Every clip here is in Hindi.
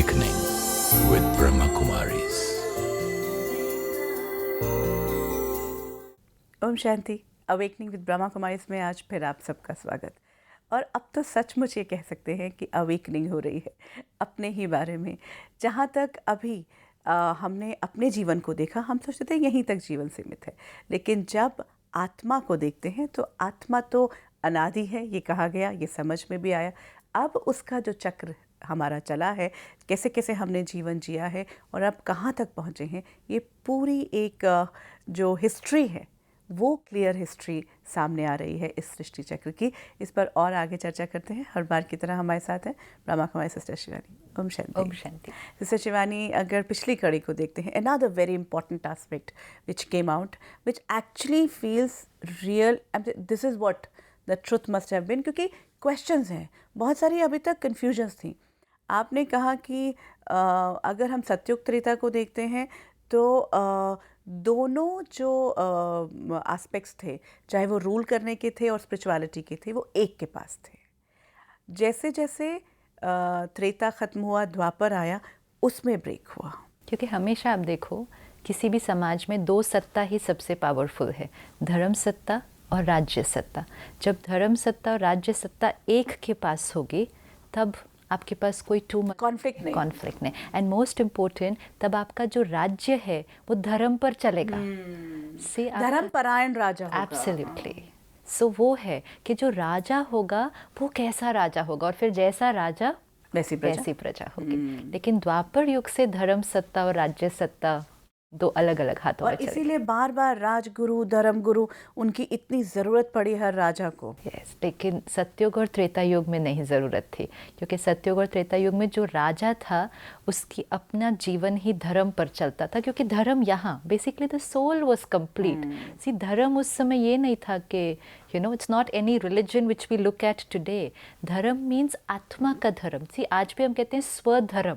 Awakening with Brahma Kumaris. ओम शांति। अवेकनिंग विद ब्रह्मा कुमारीज में आज फिर आप सबका स्वागत। और अब तो सचमुच ये कह सकते हैं कि अवेकनिंग हो रही है अपने ही बारे में। जहाँ तक अभी हमने अपने जीवन को देखा, हम सोचते थे यहीं तक जीवन सीमित है, लेकिन जब आत्मा को देखते हैं तो आत्मा तो अनादि है, ये कहा गया, ये समझ में भी आया। अब उसका जो चक्र हमारा चला है, कैसे कैसे हमने जीवन जिया है और अब कहाँ तक पहुँचे हैं, ये पूरी एक जो हिस्ट्री है वो क्लियर हिस्ट्री सामने आ रही है इस सृष्टि चक्र की। इस पर और आगे चर्चा करते हैं। हर बार की तरह हमारे साथ हैं ब्रह्मा कुमारी सिस्टर शिवानी। ओम शांति। ओम शांति। सिस्टर शिवानी, अगर पिछली कड़ी को देखते हैं, another very important aspect which came out, which actually feels real, this is what the truth must have been, क्योंकि क्वेश्चंस हैं बहुत सारी, अभी तक कन्फ्यूजन्स थी। आपने कहा कि अगर हम सत्युग त्रेता को देखते हैं तो दोनों जो एस्पेक्ट्स थे, चाहे वो रूल करने के थे और स्पिरिचुअलिटी के थे, वो एक के पास थे। जैसे जैसे त्रेता खत्म हुआ, द्वापर आया, उसमें ब्रेक हुआ। क्योंकि हमेशा आप देखो, किसी भी समाज में दो सत्ता ही सबसे पावरफुल है, धर्म सत्ता और राज्य सत्ता। जब धर्म सत्ता और राज्य सत्ता एक के पास होगी, तब आपके पास कोई कॉन्फ्लिक्ट नहीं। एंड मोस्ट इम्पोर्टेंट, तब आपका जो राज्य है वो धर्म पर चलेगा। धर्म परायण राजा होगा। एब्सोल्युटली। सो वो है कि जो राजा होगा वो कैसा राजा होगा, और फिर जैसा राजा वैसी प्रजा होगी। लेकिन द्वापर युग से धर्म सत्ता और राज्य सत्ता दो अलग अलग हाथों में चले। इसीलिए बार बार राजगुरु, धर्मगुरु, उनकी इतनी ज़रूरत पड़ी हर राजा को। यस, लेकिन सत्युग और त्रेता युग में नहीं ज़रूरत थी, क्योंकि सत्युग और त्रेता युग में जो राजा था उसकी अपना जीवन ही धर्म पर चलता था। क्योंकि धर्म यहाँ basically the soul was complete. See, धर्म उस समय ये नहीं था कि it's not any religion which we look at today. धर्म मीन्स आत्मा का धर्म। सी, आज भी हम कहते हैं स्वधर्म।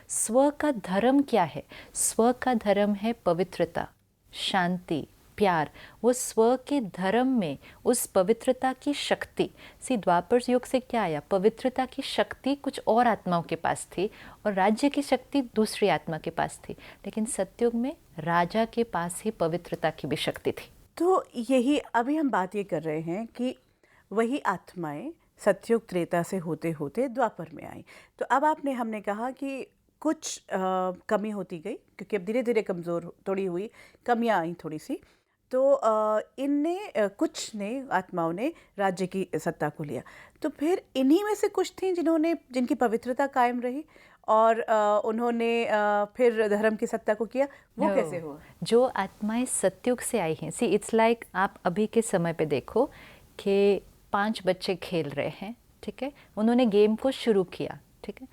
स्व का धर्म क्या है? स्व का धर्म है पवित्रता, शांति, प्यार। वो स्व के धर्म में उस पवित्रता की शक्ति, सी द्वापर युग से क्या आया? पवित्रता की शक्ति कुछ और आत्माओं के पास थी और राज्य की शक्ति दूसरी आत्मा के पास थी। लेकिन सत्युग में राजा के पास ही पवित्रता की भी शक्ति थी। तो यही अभी हम बात ये कर रहे हैं कि वही आत्माएं सत्युग त्रेता से होते होते द्वापर में आई। तो अब हमने कहा कि कुछ कमी होती गई, क्योंकि अब धीरे धीरे कमज़ोर थोड़ी हुई, कमियां आई थोड़ी सी। तो कुछ ने, आत्माओं ने राज्य की सत्ता को लिया। तो फिर इन्हीं में से कुछ थी जिनकी पवित्रता कायम रही और उन्होंने फिर धर्म की सत्ता को किया। वो कैसे हुआ? जो आत्माएं सत्युग से आई हैं, सी इट्स लाइक आप अभी के समय पे देखो कि 5 बच्चे खेल रहे हैं, ठीक है, उन्होंने गेम को शुरू किया, ठीक है,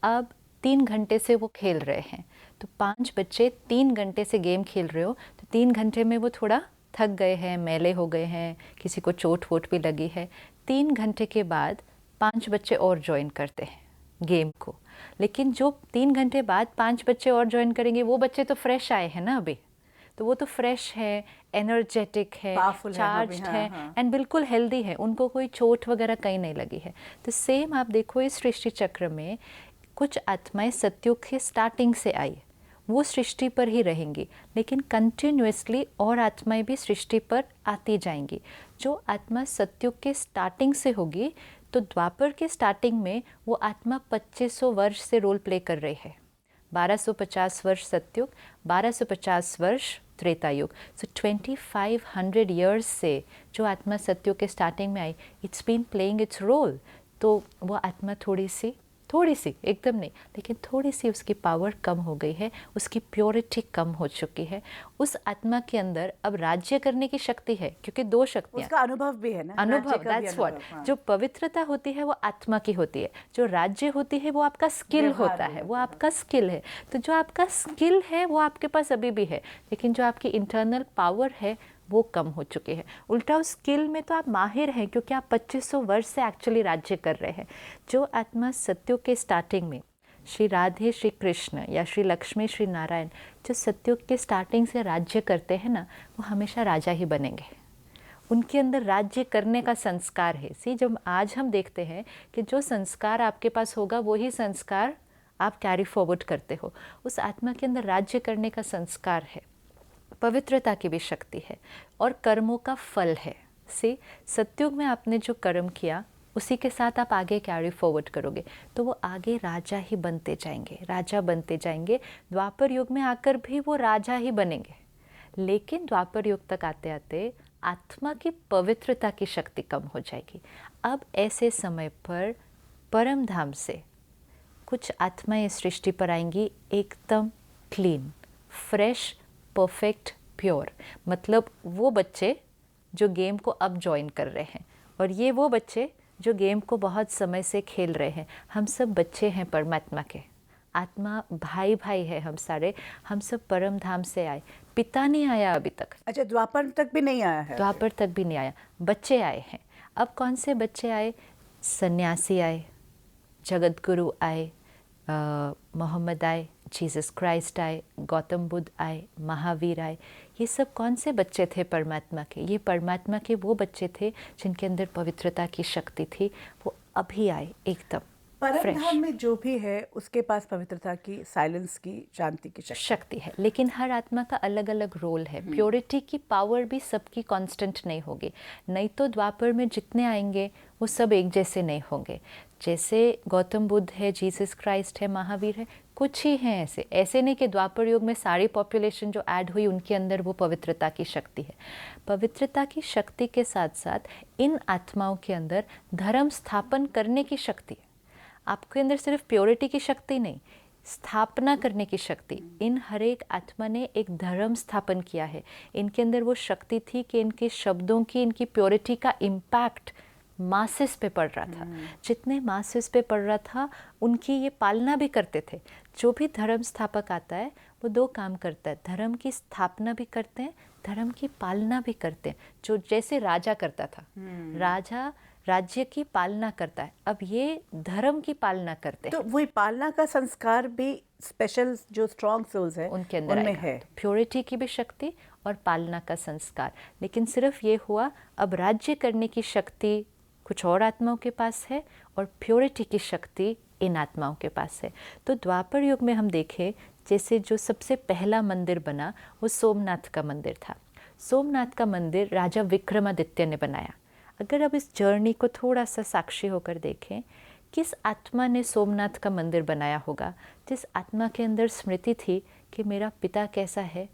अब 3 घंटे से वो खेल रहे हैं। तो 5 बच्चे 3 घंटे से गेम खेल रहे हो, तो 3 घंटे में वो थोड़ा थक गए हैं, मैले हो गए हैं, किसी को चोट वोट भी लगी है। 3 घंटे के बाद 5 बच्चे और ज्वाइन करते हैं गेम को। लेकिन जो 3 घंटे बाद 5 बच्चे और ज्वाइन करेंगे, वो बच्चे तो फ्रेश आए हैं ना अभी, तो वो तो फ्रेश है, एनर्जेटिक है, चार्ज्ड है एंड बिल्कुल हेल्दी है, उनको कोई चोट वगैरह कहीं नहीं लगी है। तो सेम आप देखो इस सृष्टि चक्र में कुछ आत्माएं सत्युग के स्टार्टिंग से आई, वो सृष्टि पर ही रहेंगी, लेकिन कंटिन्यूअसली और आत्माएं भी सृष्टि पर आती जाएंगी। जो आत्मा सत्युग के स्टार्टिंग से होगी, तो द्वापर के स्टार्टिंग में वो आत्मा 2500 वर्ष से रोल प्ले कर रही है। 1250 वर्ष सत्युग, 1250 वर्ष त्रेता युग। सो 2500 ईयर्स से जो आत्मा सत्युग के स्टार्टिंग में आई, it's been playing its role. तो वो आत्मा थोड़ी सी, एकदम नहीं, लेकिन थोड़ी सी उसकी पावर कम हो गई है, उसकी प्योरिटी कम हो चुकी है। उस आत्मा के अंदर अब राज्य करने की शक्ति है, क्योंकि 2 शक्तियाँ, उसका अनुभव भी है ना, अनुभव, दैट्स व्हाट। जो पवित्रता होती है वो आत्मा की होती है, जो राज्य होती है वो आपका स्किल होता है, वो आपका स्किल है। तो जो आपका स्किल है वो आपके पास अभी भी है, लेकिन जो आपकी इंटरनल पावर है वो कम हो चुकी है। उल्टा उस स्किल में तो आप माहिर हैं, क्योंकि आप 2500 वर्ष से एक्चुअली राज्य कर रहे हैं। जो आत्मा सत्युग के स्टार्टिंग में, श्री राधे, श्री कृष्ण या श्री लक्ष्मी, श्री नारायण, जो सत्युग के स्टार्टिंग से राज्य करते हैं ना, वो हमेशा राजा ही बनेंगे। उनके अंदर राज्य करने का संस्कार है। जब आज हम देखते हैं कि जो संस्कार आपके पास होगा वही संस्कार आप कैरी फॉरवर्ड करते हो, उस आत्मा के अंदर राज्य करने का संस्कार है, पवित्रता की भी शक्ति है और कर्मों का फल है। से सत्युग में आपने जो कर्म किया उसी के साथ आप आगे कैरी फॉरवर्ड करोगे तो वो आगे राजा ही बनते जाएंगे, राजा बनते जाएंगे। द्वापर युग में आकर भी वो राजा ही बनेंगे, लेकिन द्वापर युग तक आते आते आत्मा की पवित्रता की शक्ति कम हो जाएगी। अब ऐसे समय पर परम धाम से कुछ आत्माएं सृष्टि पर आएंगी, एकदम क्लीन, फ्रेश, परफेक्ट, प्योर। मतलब वो बच्चे जो गेम को अब ज्वाइन कर रहे हैं और ये वो बच्चे जो गेम को बहुत समय से खेल रहे हैं। हम सब बच्चे हैं परमात्मा के, आत्मा भाई भाई है हम सारे, हम सब परम धाम से आए। पिता नहीं आया अभी तक। अच्छा, द्वापर तक भी नहीं आया है? द्वापर तक भी नहीं आया, बच्चे आए हैं। अब कौन से बच्चे आए? सन्यासी आए, जगत गुरु आए, मोहम्मद आए, जीसस क्राइस्ट आए, गौतम बुद्ध आए, महावीर आए। ये सब कौन से बच्चे थे परमात्मा के? ये परमात्मा के वो बच्चे थे जिनके अंदर पवित्रता की शक्ति थी। वो अभी आए एकदम परम धाम में जो भी है उसके पास पवित्रता की, साइलेंस की, शांति की शक्ति है, लेकिन हर आत्मा का अलग अलग रोल है। प्योरिटी की पावर भी सबकी कांस्टेंट नहीं होगी, नहीं तो द्वापर में जितने आएंगे वो सब एक जैसे नहीं होंगे। जैसे गौतम बुद्ध है, जीसस क्राइस्ट है, महावीर है, कुछ ही हैं ऐसे नहीं कि द्वापर युग में सारी पॉपुलेशन जो ऐड हुई उनके अंदर वो पवित्रता की शक्ति है। पवित्रता की शक्ति के साथ साथ इन आत्माओं के अंदर धर्म स्थापन करने की शक्ति है। आपके अंदर सिर्फ प्योरिटी की शक्ति नहीं, स्थापना करने की शक्ति। इन हर एक आत्मा ने एक धर्म स्थापन किया है। इनके अंदर वो शक्ति थी कि इनके शब्दों की, इनकी प्योरिटी का इम्पैक्ट मासेस पे पड़ रहा था। जितने मासेस पे पड़ रहा था उनकी ये पालना भी करते थे। जो भी धर्म स्थापक आता है वो दो काम करता है, धर्म की स्थापना भी करते हैं, धर्म की पालना भी करते हैं। जो जैसे राजा करता था, राजा राज्य की पालना करता है, अब ये धर्म की पालना करते हैं। तो वही पालना का संस्कार भी स्पेशल जो स्ट्रॉन्ग सोल्स है उनके अंदर है, प्योरिटी की भी शक्ति और पालना का संस्कार। लेकिन सिर्फ ये हुआ, अब राज्य करने की शक्ति कुछ और आत्माओं के पास है और प्योरिटी की शक्ति इन आत्माओं के पास है। तो द्वापर युग में हम देखें, जैसे जो सबसे पहला मंदिर बना वो सोमनाथ का मंदिर था। सोमनाथ का मंदिर राजा विक्रमादित्य ने बनाया। अगर अब इस जर्नी को थोड़ा सा साक्षी होकर देखें, किस आत्मा ने सोमनाथ का मंदिर बनाया होगा? जिस आत्मा के अंदर स्मृति थी कि मेरा पिता कैसा है,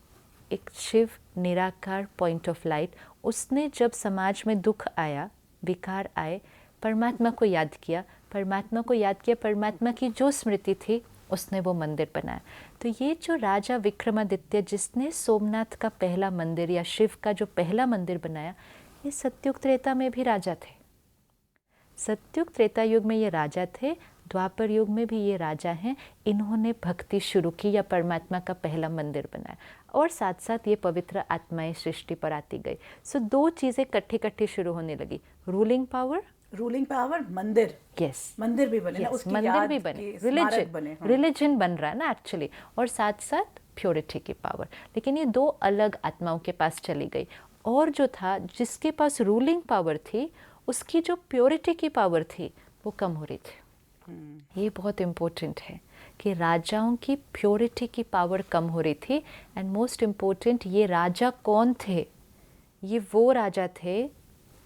एक शिव निराकार पॉइंट ऑफ लाइट। उसने जब समाज में दुख आया, विकार आए, परमात्मा को याद किया, परमात्मा को याद किया, परमात्मा की जो स्मृति थी उसने वो मंदिर बनाया। तो ये जो राजा विक्रमादित्य जिसने सोमनाथ का पहला मंदिर या शिव का जो पहला मंदिर बनाया, ये सत्युग त्रेता में भी राजा थे। सत्युग त्रेता युग में ये राजा थे, द्वापर युग में भी ये राजा हैं। इन्होंने भक्ति शुरू की या परमात्मा का पहला मंदिर बनाया और साथ साथ ये पवित्र आत्माएं सृष्टि पर आती गई। सो दो चीज़ें इकट्ठी शुरू होने लगी, रूलिंग पावर, मंदिर। यस, मंदिर भी बने, उसकी मंदिर याद भी बने, रिलीजन रिलीजन बन रहा है ना एक्चुअली, और साथ साथ प्योरिटी की पावर। लेकिन ये दो अलग आत्माओं के पास चली गई। और जो था, जिसके पास रूलिंग पावर थी, उसकी जो प्योरिटी की पावर थी वो कम हो रही थी। ये बहुत इम्पोर्टेंट है कि राजाओं की प्योरिटी की पावर कम हो रही थी। एंड मोस्ट इम्पोर्टेंट, ये राजा कौन थे? ये वो राजा थे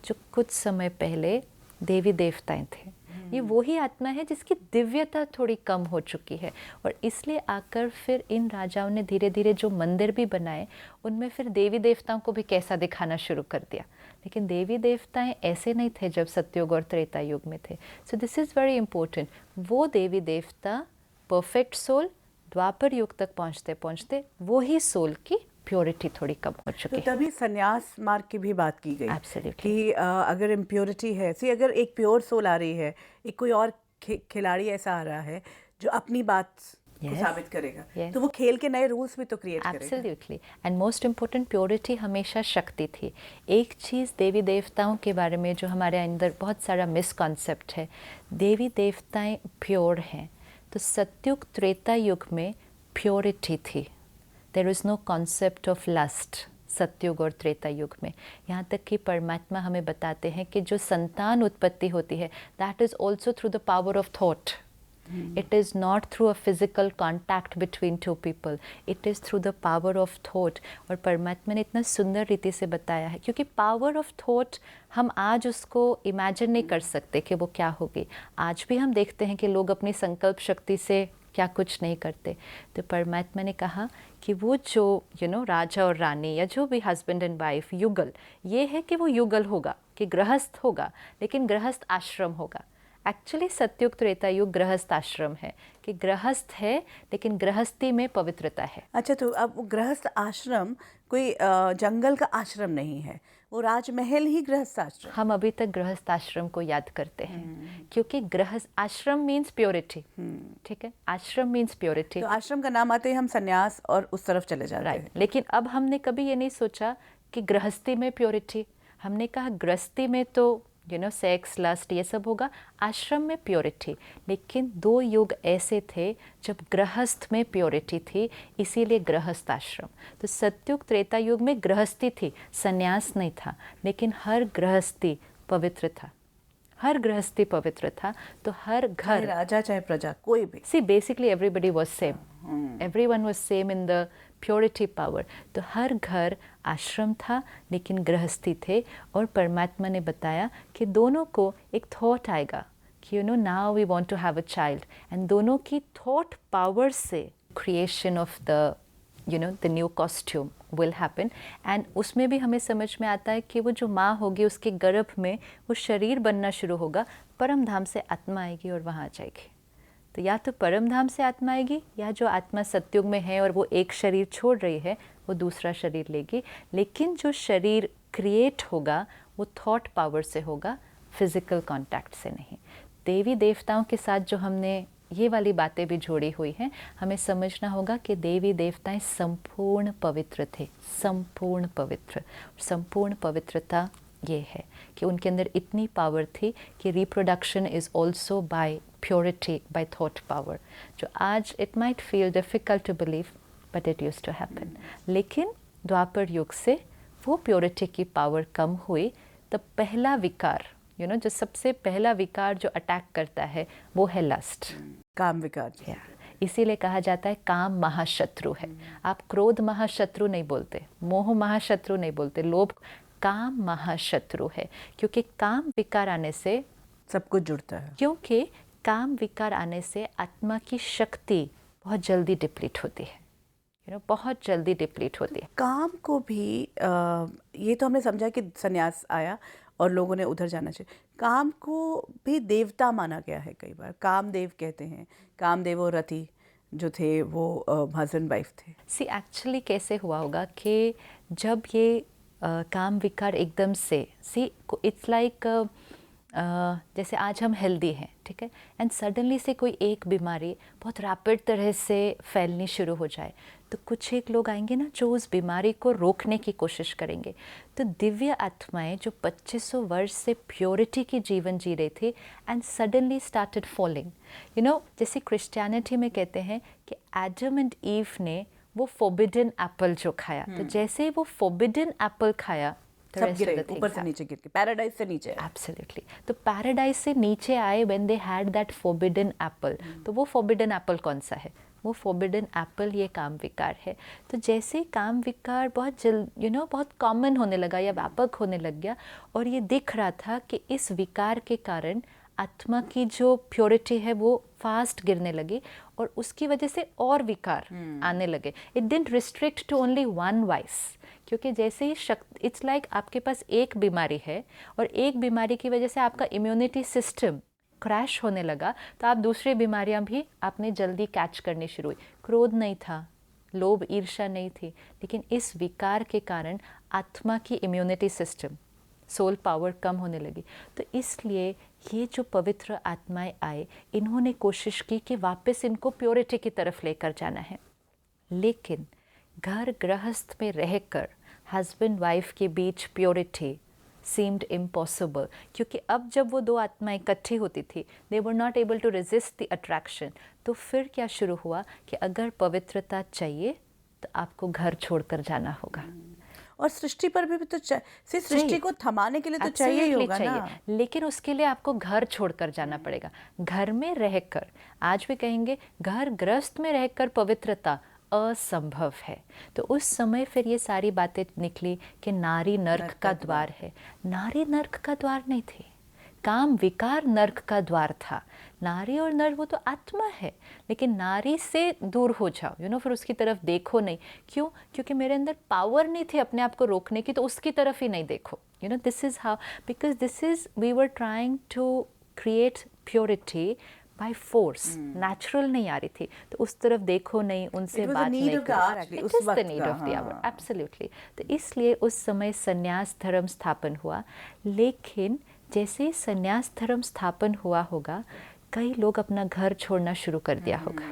जो कुछ समय पहले देवी देवताएं थे। ये वही आत्मा है जिसकी दिव्यता थोड़ी कम हो चुकी है, और इसलिए आकर फिर इन राजाओं ने धीरे धीरे जो मंदिर भी बनाए उनमें फिर देवी देवताओं को भी कैसा दिखाना शुरू कर दिया। लेकिन देवी देवताएं ऐसे नहीं थे जब सतयुग और त्रेता युग में थे। So this is very important. वो देवी देवता परफेक्ट सोल द्वापर युग तक पहुँचते पहुँचते वही सोल की प्योरिटी थोड़ी कम हो चुकी है। तो तभी संन्यास मार्ग की भी बात की गई। Absolutely. कि अगर इम्प्योरिटी है, अगर एक प्योर सोल आ रही है, एक कोई और खिलाड़ी ऐसा आ रहा है जो अपनी बात को साबित करेगा, तो वो खेल के नए रूल्स भी तो क्रिएट करेगा। Absolutely. And most important, purity हमेशा शक्ति थी। एक चीज़ देवी देवताओं के बारे में जो हमारे अंदर बहुत सारा मिसकॉन्सेप्ट है, देवी देवताएं प्योर हैं, तो सतयुग त्रेता युग में प्योरिटी थी। There is no concept of lust Satyuga और त्रेता युग में। यहाँ तक कि परमात्मा हमें बताते हैं कि जो संतान उत्पत्ति होती है, that is also through the power of thought. It is not through a physical contact between two people. It is through the power of thought. और परमात्मा ने इतना सुंदर रीति से बताया है, क्योंकि पावर ऑफ थॉट हम आज उसको इमेजिन नहीं कर सकते कि वो क्या होगी। आज भी हम देखते हैं कि लोग अपनी संकल्प शक्ति से क्या कुछ नहीं करते। तो परमात्मा ने कहा कि वो जो राजा और रानी या जो भी हस्बैंड एंड वाइफ युगल, ये है कि वो युगल होगा, कि गृहस्थ होगा, लेकिन गृहस्थ आश्रम होगा। एक्चुअली सतयुग त्रेता युग गृहस्थ आश्रम है, कि गृहस्थ है लेकिन गृहस्थी में पवित्रता है। अच्छा, तो अब वो गृहस्थ आश्रम कोई जंगल का आश्रम नहीं है, वो राजमहल ही गृहस्थ आश्रम। हम अभी तक गृहस्थ आश्रम को याद करते हैं, क्योंकि गृहस्थ आश्रम मीन्स प्योरिटी। ठीक है, आश्रम मीन्स प्योरिटी। तो आश्रम का नाम आते ही हम सन्यास और उस तरफ चले जाते हैं। लेकिन अब हमने कभी ये नहीं सोचा कि गृहस्थी में प्योरिटी। हमने कहा गृहस्थी में तो सेक्स, लस्ट, ये सब होगा, आश्रम में प्योरिटी। लेकिन 2 युग ऐसे थे जब गृहस्थ में प्योरिटी थी, इसीलिए गृहस्थ आश्रम। तो सतयुग त्रेता युग में गृहस्थी थी, सन्यास नहीं था, लेकिन हर गृहस्थी पवित्र था, हर गृहस्थी पवित्र था। तो हर घर, चाहे राजा चाहे प्रजा, कोई भी, see basically everybody was same, everyone was same in the purity power. तो हर घर आश्रम था लेकिन गृहस्थी थे। और परमात्मा ने बताया कि दोनों को एक थॉट आएगा कि now we want to have a child, and दोनों की थॉट पावर से creation of the the new costume will happen. And उसमें भी हमें समझ में आता है कि वो जो माँ होगी उसके गर्भ में वो शरीर बनना शुरू होगा, परम धाम से आत्मा आएगी और वहाँ आ जाएगी। तो या तो परम धाम से आत्मा आएगी, या जो आत्मा सतयुग में है और वो एक शरीर छोड़ रही है वो दूसरा शरीर लेगी। लेकिन जो शरीर क्रिएट होगा वो थॉट पावर से होगा, फिजिकल कांटेक्ट से नहीं। देवी देवताओं के साथ जो हमने ये वाली बातें भी जोड़ी हुई हैं, हमें समझना होगा कि देवी देवताएं संपूर्ण पवित्र थे, संपूर्ण पवित्र। संपूर्ण पवित्रता ये है कि उनके अंदर इतनी पावर थी कि reproduction is also by purity, by thought power, जो आज it might feel difficult to believe but it used to happen. लेकिन द्वापर युग से वो प्योरिटी की पावर कम हुई। तो पहला विकार जो सबसे पहला विकार जो अटैक करता है वो है लस्ट, काम विकार। इसीलिए कहा जाता है काम महाशत्रु है। आप क्रोध महाशत्रु नहीं बोलते, मोह महाशत्रु नहीं बोलते, लोभ, काम महाशत्रु है। क्योंकि काम विकार आने से सब कुछ जुड़ता है, क्योंकि काम विकार आने से आत्मा की शक्ति बहुत जल्दी डिप्लीट होती है, बहुत जल्दी डिप्लीट होती है। काम को भी ये तो हमने समझा कि सन्यास आया और लोगों ने उधर जाना चाहिए। काम को भी देवता माना गया है, कई बार कामदेव कहते हैं। कामदेव और रति जो थे वो हस्बैंड वाइफ थे। सी एक्चुअली कैसे हुआ होगा कि जब ये काम विकार एकदम से, सी इट्स लाइक जैसे आज हम हेल्दी हैं, ठीक है, एंड सडनली से कोई एक बीमारी बहुत रैपिड तरह से फैलनी शुरू हो जाए, तो कुछ एक लोग आएंगे ना जो उस बीमारी को रोकने की कोशिश करेंगे। तो दिव्य आत्माएं जो 2500 वर्ष से प्योरिटी की जीवन जी रही थी एंड सडनली स्टार्टेड फॉलिंग, जैसे क्रिश्चियनिटी में कहते हैं कि एडम एंड ईव ने वो फोबिडन एप्पल जो खाया, तो जैसे वो फोबिडन एप्पल खाया सब गिरे, ऊपर से नीचे गिर के, पैराडाइज से नीचे। एब्सोल्युटली। तो पैराडाइज से नीचे आए when they had that फोबिडन Apple. तो वो फोबिडन एप्पल कौन सा है? वो फोबिडन एप्पल ये काम विकार है। तो जैसे काम विकार बहुत बहुत कॉमन होने लगा या व्यापक होने लग गया, और ये दिख रहा था कि इस विकार के कारण आत्मा की जो प्योरिटी है वो फास्ट गिरने लगी, और उसकी वजह से और विकार आने लगे। It didn't restrict to only one vice, क्योंकि जैसे ही इट्स लाइक आपके पास एक बीमारी है और एक बीमारी की वजह से आपका इम्यूनिटी सिस्टम क्रैश होने लगा, तो आप दूसरी बीमारियां भी आपने जल्दी कैच करनी शुरू हुई। क्रोध नहीं था, लोभ ईर्ष्या नहीं थी, लेकिन इस विकार के कारण आत्मा की इम्यूनिटी सिस्टम, सोल पावर कम होने लगी। तो इसलिए ये जो पवित्र आत्माएं आए, इन्होंने कोशिश की कि वापस इनको प्योरिटी की तरफ लेकर जाना है। लेकिन घर गृहस्थ में रहकर हस्बैंड वाइफ के बीच प्योरिटी seemed impossible, क्योंकि अब जब वो दो आत्माएं इकट्ठी होती थी, they were not able to resist the attraction। तो फिर क्या शुरू हुआ कि अगर पवित्रता चाहिए तो आपको घर छोड़कर जाना होगा। और सृष्टि पर भी तो सृष्टि को थमाने के लिए तो चाहिए ही होगा ना। लेकिन उसके लिए आपको घर छोड़कर जाना पड़ेगा। घर में रहकर, आज भी कहेंगे घर गृहस्थ में रहकर पवित्रता असंभव है। तो उस समय फिर ये सारी बातें निकली कि नारी नर्क का द्वार है। नारी नर्क का द्वार नहीं थी, काम विकार नर्क का द्वार था। नारी और नर वो तो आत्मा है, लेकिन नारी से दूर हो जाओ, फिर उसकी तरफ देखो नहीं। क्यों? क्योंकि मेरे अंदर पावर नहीं थी अपने आप को रोकने की, तो उसकी तरफ ही नहीं देखो। This is how, because this is we were trying to create purity by force, natural नहीं आ रही थी, तो उस तरफ देखो नहीं, उनसे बात नहीं करो। It is the need of the hour, absolutely. तो इसलिए उस समय संन्यास धर्म स्थापन हुआ। लेकिन जैसे ही संन्यास धर्म स्थापन हुआ होगा, कई लोग अपना घर छोड़ना शुरू कर दिया होगा।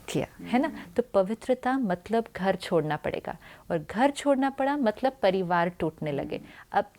किया है ना। तो पवित्रता मतलब घर छोड़ना पड़ेगा, और घर छोड़ना पड़ा मतलब परिवार टूटने लगे। अब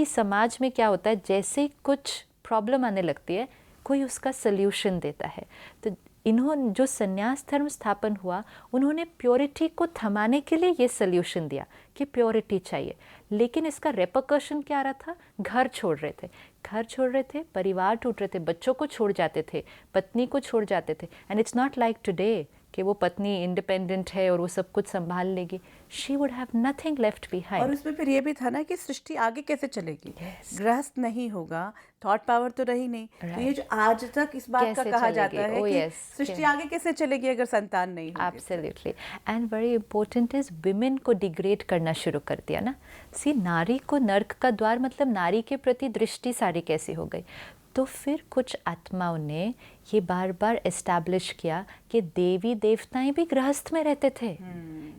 समाज में क्या होता है, जैसे कुछ प्रॉब्लम आने लगती है, कोई उसका सल्यूशन देता है। तो इन्होंने जो संन्यास धर्म स्थापन हुआ, उन्होंने प्योरिटी को थमाने के लिए ये सल्यूशन दिया कि प्योरिटी चाहिए। लेकिन इसका रेपरकशन क्या आ रहा था? घर छोड़ रहे थे, परिवार टूट रहे थे, बच्चों को छोड़ जाते थे, पत्नी को छोड़ जाते थे। And it's not like today कि वो पत्नी इंडिपेंडेंट है और वो सब कुछ संभाल लेगी। She would have nothing left behind. और उसमें फिर ये भी था ना कि सृष्टि आगे कैसे चलेगी? गृहस्थ नहीं होगा, थॉट पावर तो रही नहीं। तो ये जो आज तक इस बात का कहा जाता है कि सृष्टि आगे कैसे चलेगी अगर संतान नहीं होगी? Absolutely. And very important is women को डिग्रेड करना शुरू कर दिया ना। सी, नारी को नर्क का द्वार मतलब नारी के प्रति दृष्टि सारी कैसी हो गई। तो फिर कुछ आत्माओं ने ये बार बार एस्टैब्लिश किया कि देवी देवताएं भी गृहस्थ में रहते थे।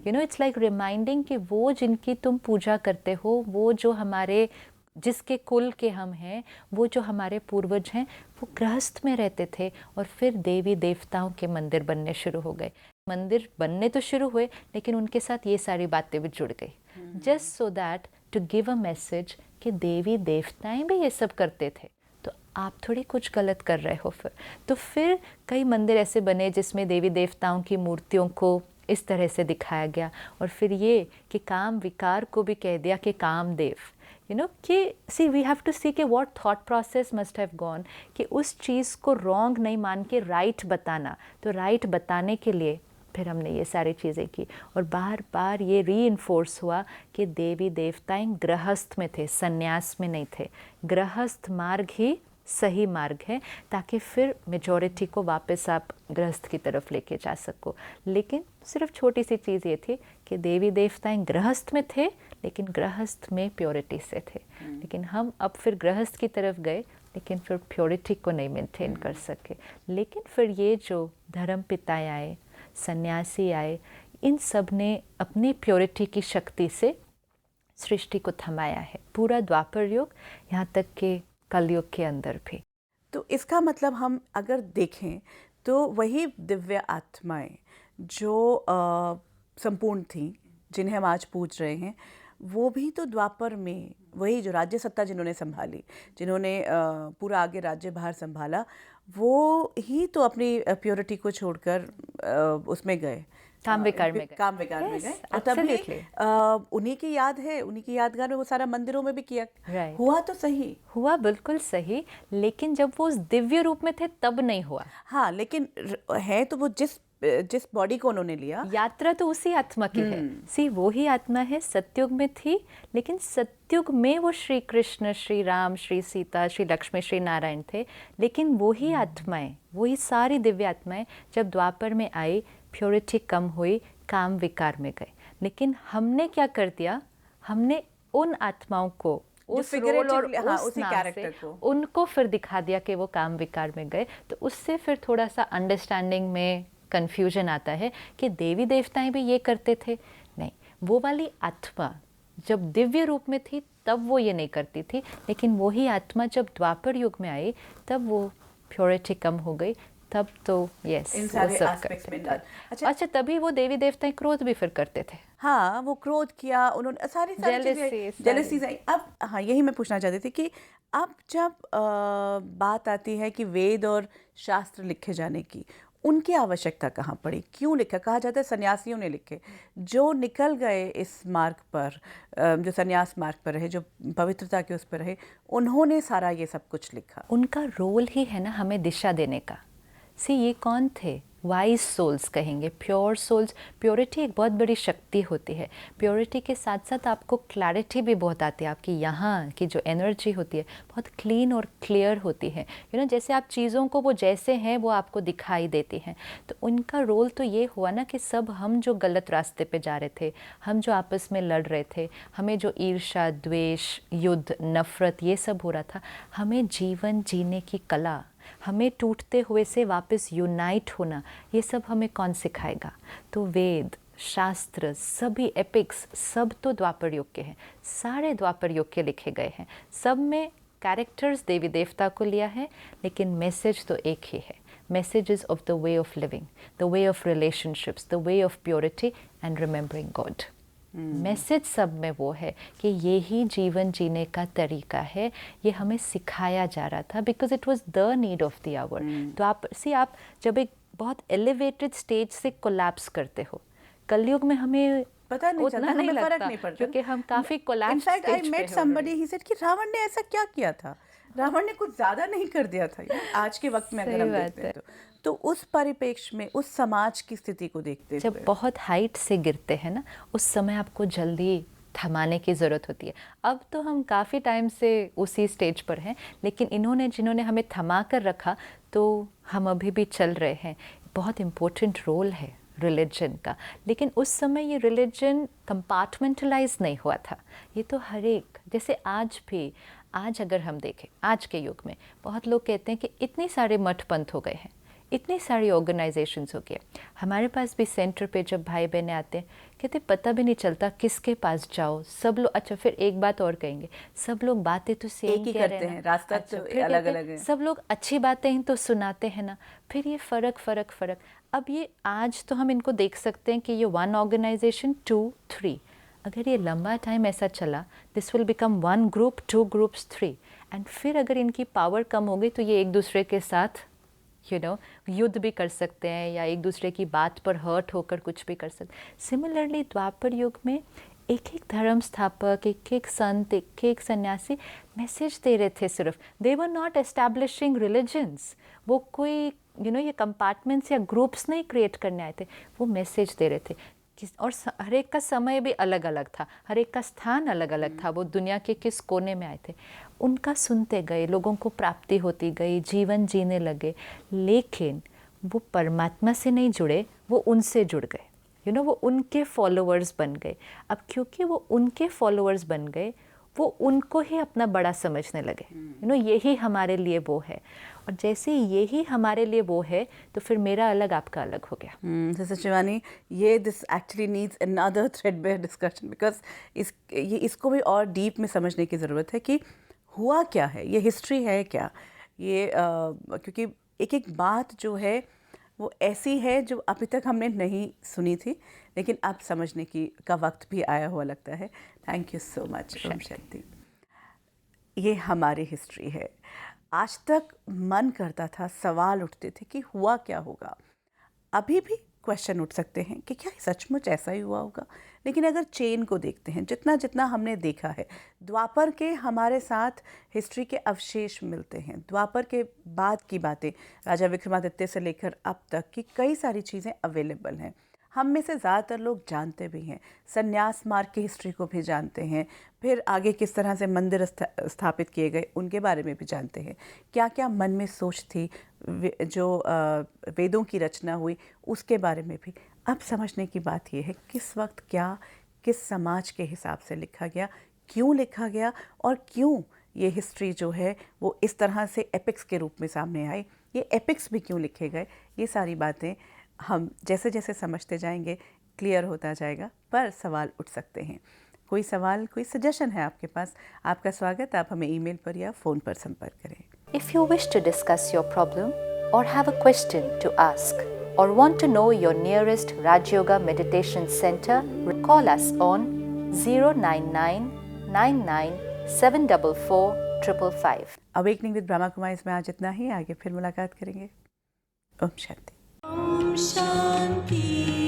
इट्स लाइक रिमाइंडिंग कि वो जिनकी तुम पूजा करते हो, वो जो हमारे जिसके कुल के हम हैं, वो जो हमारे पूर्वज हैं, वो गृहस्थ में रहते थे। और फिर देवी देवताओं के मंदिर बनने शुरू हो गए। मंदिर बनने तो शुरू हुए, लेकिन उनके साथ ये सारी बातें भी जुड़ गई, just so that to give a message कि देवी देवताएं भी ये सब करते थे, तो आप थोड़ी कुछ गलत कर रहे हो। फिर कई मंदिर ऐसे बने जिसमें देवी देवताओं की मूर्तियों को इस तरह से दिखाया गया। और फिर ये कि काम विकार को भी कह दिया कि कामदेव, कि सी वी हैव टू सी कि what thought process must have gone, कि उस चीज़ को रॉन्ग नहीं मान के राइट बताना। तो राइट बताने के लिए फिर हमने ये सारी चीज़ें की, और बार बार ये रीइंफोर्स हुआ कि देवी देवताएं गृहस्थ में थे, संन्यास में नहीं थे। गृहस्थ मार्ग ही सही मार्ग है, ताकि फिर मेजॉरिटी को वापस आप गृहस्थ की तरफ लेके जा सको। लेकिन सिर्फ छोटी सी चीज़ ये थी कि देवी देवताएं गृहस्थ में थे, लेकिन गृहस्थ में प्योरिटी से थे। लेकिन हम अब फिर गृहस्थ की तरफ गए, लेकिन फिर प्योरिटी को नहीं मेंटेन कर सके। लेकिन फिर ये जो धर्म पिताएँ आए, सन्यासी आए, इन सब ने अपनी प्योरिटी की शक्ति से सृष्टि को थमाया है, पूरा द्वापर युग, यहाँ तक कि कलयुग के अंदर भी। तो इसका मतलब हम अगर देखें तो वही दिव्य आत्माएं जो संपूर्ण थी, जिन्हें हम आज पूज रहे हैं, वो भी तो द्वापर में वही जो राज्य सत्ता जिन्होंने संभाली, जिन्होंने पूरा आगे राज्य भार संभाला, वो ही तो अपनी प्योरिटी को छोड़कर उसमें गए, काम विकार में गए। और तभी उन्हीं की याद है, उन्हीं की यादगार में वो सारा मंदिरों में भी किया। हुआ तो सही, हुआ बिल्कुल सही, लेकिन जब वो उस दिव्य रूप में थे तब नहीं हुआ। हाँ, लेकिन है तो वो जिस बॉडी को उन्होंने लिया, यात्रा तो उसी आत्मा की है। सी, वो ही आत्मा है, सतयुग में थी, लेकिन सतयुग में वो श्री कृष्ण, श्री राम, श्री सीता, श्री लक्ष्मी, श्री नारायण थे। लेकिन वही आत्माएं, वही सारी दिव्य आत्माएं जब द्वापर में आई, प्योरिटी कम हुई, काम विकार में गए। लेकिन हमने क्या कर दिया, हमने उन आत्माओं को उस रोल और उस कैरेक्टर को उनको फिर दिखा दिया कि वो काम विकार में गए। तो उससे फिर थोड़ा सा अंडरस्टैंडिंग में कंफ्यूजन आता है कि देवी देवताएं भी ये करते थे। नहीं, वो वाली आत्मा जब दिव्य रूप में थी तब वो ये नहीं करती थी, लेकिन वही आत्मा जब द्वापर युग में आई तब वो प्योरिटी कम हो गई, तब तो यस इन सारे एस्पेक्ट्स में। अच्छा, तभी वो देवी देवताएं क्रोध भी फिर करते थे। हाँ, वो क्रोध किया उन्होंने, सारी जेलसी आई। अब हाँ, यही मैं पूछना चाहती थी कि अब जब बात आती है कि वेद और शास्त्र लिखे जाने की, उनकी आवश्यकता कहाँ पड़ी, क्यों लिखा? कहा जाता है सन्यासियों ने लिखे, जो निकल गए इस मार्ग पर, जो सन्यास मार्ग पर रहे, जो पवित्रता के उस पर रहे, उन्होंने सारा ये सब कुछ लिखा। उनका रोल ही है ना हमें दिशा देने का। ये कौन थे? वाइज सोल्स कहेंगे, प्योर सोल्स। प्योरिटी एक बहुत बड़ी शक्ति होती है। प्योरिटी के साथ साथ आपको क्लैरिटी भी बहुत आती है। आपकी यहाँ की जो एनर्जी होती है बहुत क्लीन और क्लियर होती है। जैसे आप चीज़ों को वो जैसे हैं वो आपको दिखाई देती हैं। तो उनका रोल तो ये हुआ ना कि सब हम जो गलत रास्ते पे जा रहे थे, हम जो आपस में लड़ रहे थे, हमें जो ईर्ष्या, द्वेष, युद्ध, नफ़रत ये सब हो रहा था, हमें जीवन जीने की कला, हमें टूटते हुए से वापस यूनाइट होना, ये सब हमें कौन सिखाएगा? तो वेद, शास्त्र, सभी एपिक्स, सब तो द्वापर युग के हैं। सारे द्वापर युग के लिखे गए हैं। सब में कैरेक्टर्स देवी देवता को लिया है, लेकिन मैसेज तो एक ही है। Messages of the way of living, the way of relationships, the way of purity and remembering God. Message सब में वो है कि ये ही जीवन जीने का तरीका है। ये हमें सिखाया जा रहा था because it was the need of the hour. तो आप जब एक बहुत एलिवेटेड स्टेज से कोलैप्स करते हो, कलयुग में हमें पता नहीं चलता, नहीं हमें फर्क लगता, नहीं पड़ता, क्योंकि हम काफ़ी collapse in fact I met somebody, he said कि रावण ने ऐसा क्या किया था? रावण ने कुछ ज़्यादा नहीं कर दिया था। आज के वक्त में अगर हम देखते हैं तो उस परिप्रेक्ष्य में, उस समाज की स्थिति को देखते जब बहुत हाइट से गिरते हैं ना, उस समय आपको जल्दी थमाने की ज़रूरत होती है। अब तो हम काफ़ी टाइम से उसी स्टेज पर हैं, लेकिन जिन्होंने हमें थमा कर रखा, तो हम अभी भी चल रहे हैं। बहुत इम्पोर्टेंट रोल है रिलीजन का, लेकिन उस समय ये रिलीजन कंपार्टमेंटलाइज नहीं हुआ था। ये तो हर एक, जैसे आज भी, आज अगर हम देखें आज के युग में, बहुत लोग कहते हैं कि इतने सारे मठ पंथ हो गए हैं, इतनी सारी ऑर्गेनाइजेशंस हो गए। हमारे पास भी सेंटर पे जब भाई बहनें आते हैं, कहते पता भी नहीं चलता किसके पास जाओ। सब लोग, अच्छा फिर एक बात और कहेंगे, सब लोग बातें तो सेम करते हैं, रास्ता तो अलग अलग है। सब लोग अच्छी बातें ही तो सुनाते हैं ना। फिर ये फ़र्क। अब ये आज तो हम इनको देख सकते हैं कि ये 1 ऑर्गेनाइजेशन 2 3, अगर ये लंबा टाइम ऐसा चला, this will become 1 group 2 groups 3, and फिर अगर इनकी पावर कम हो गई तो ये एक दूसरे के साथ युद्ध भी कर सकते हैं, या एक दूसरे की बात पर हर्ट होकर कुछ भी कर सकते। सिमिलरली द्वापर युग में एक धर्म स्थापक, एक संत, एक सन्यासी मैसेज दे रहे थे। सिर्फ दे वर नॉट एस्टैब्लिशिंग रिलीजन्स। वो कोई ये कंपार्टमेंट्स या ग्रुप्स नहीं क्रिएट करने आए थे, वो मैसेज दे रहे थे। और हर एक का समय भी अलग अलग था, हर एक का स्थान अलग अलग था, वो दुनिया के किस कोने में आए थे। उनका सुनते गए, लोगों को प्राप्ति होती गई, जीवन जीने लगे, लेकिन वो परमात्मा से नहीं जुड़े, वो उनसे जुड़ गए। वो उनके फॉलोअर्स बन गए। अब क्योंकि वो उनके फॉलोअर्स बन गए, वो उनको ही अपना बड़ा समझने लगे। यही हमारे लिए वो है, और जैसे यही हमारे लिए वो है, तो फिर मेरा अलग आपका अलग हो गया। जैसे शिवानी, ये this actually needs another threadbare discussion, because इसको भी और डीप में समझने की ज़रूरत है कि हुआ क्या है, ये हिस्ट्री है क्या, ये क्योंकि एक बात जो है वो ऐसी है जो अभी तक हमने नहीं सुनी थी, लेकिन अब समझने का वक्त भी आया हुआ लगता है। थैंक यू सो मच ओम शक्ति। ये हमारी हिस्ट्री है। आज तक मन करता था, सवाल उठते थे कि हुआ क्या होगा। अभी भी क्वेश्चन उठ सकते हैं कि क्या सचमुच ऐसा ही हुआ होगा। लेकिन अगर चेन को देखते हैं, जितना जितना हमने देखा है, द्वापर के हमारे साथ हिस्ट्री के अवशेष मिलते हैं। द्वापर के बाद की बातें, राजा विक्रमादित्य से लेकर अब तक की कई सारी चीज़ें अवेलेबल हैं। हम में से ज़्यादातर लोग जानते भी हैं, संन्यास मार्ग की हिस्ट्री को भी जानते हैं, फिर आगे किस तरह से मंदिर स्थापित किए गए उनके बारे में भी जानते हैं, क्या क्या मन में सोच थी, जो वेदों की रचना हुई उसके बारे में भी। अब समझने की बात यह है किस वक्त क्या, किस समाज के हिसाब से लिखा गया, क्यों लिखा गया, और क्यों ये हिस्ट्री जो है वो इस तरह से एपिक्स के रूप में सामने आई, ये एपिक्स भी क्यों लिखे गए। ये सारी बातें हम जैसे जैसे समझते जाएंगे क्लियर होता जाएगा, पर सवाल उठ सकते हैं। कोई सवाल, कोई सजेशन है आपके पास, आपका स्वागत। आप हमें ईमेल पर या फ़ोन पर संपर्क करें। If you wish to discuss your problem or have a question to ask or want to know your nearest Raj Yoga Meditation Center, call us on 09999744555. Awakening with Brahma Kumari में आज इतना ही। आगे फिर मुलाकात करेंगे। ओम शांति। शांति